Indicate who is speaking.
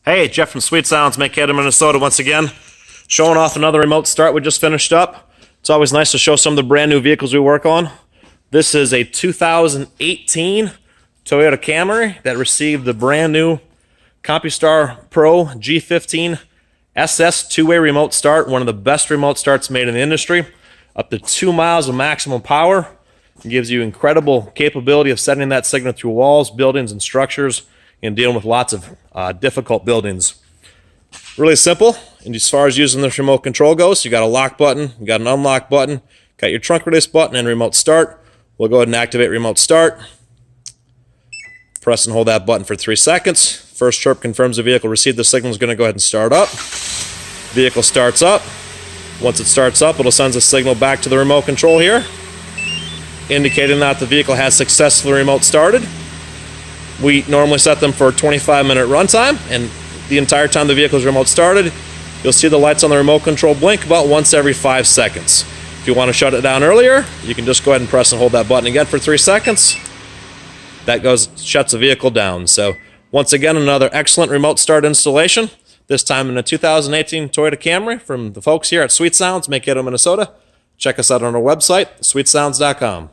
Speaker 1: Hey, Jeff from Sweet Sounds, Mankato, Minnesota once again. Showing off another remote start we just finished up. It's always nice to show some of the brand new vehicles we work on. This is a 2018 Toyota Camry that received the brand new Compustar Pro G15-SS two-way remote start. One of the best remote starts made in the industry. Up to 2 miles of maximum power. It gives you incredible capability of sending that signal through walls, buildings, and structures, and dealing with lots of difficult buildings. Really simple. And as far as using this remote control goes, you got a lock button, you got an unlock button, got your trunk release button and remote start. We'll go ahead and activate remote start. Press and hold that button for 3 seconds. First chirp confirms the vehicle received the signal is going to go ahead and start up. Vehicle starts up. Once it starts up, it'll send a signal back to the remote control here, indicating that the vehicle has successfully remote started. We normally set them for a 25-minute runtime, and the entire time the vehicle is remote started, you'll see the lights on the remote control blink about once every 5 seconds. If you want to shut it down earlier, you can just go ahead and press and hold that button again for 3 seconds. That shuts the vehicle down. So once again, another excellent remote start installation, this time in a 2018 Toyota Camry from the folks here at Sweet Sounds, Mankato, Minnesota. Check us out on our website, sweetsounds.com.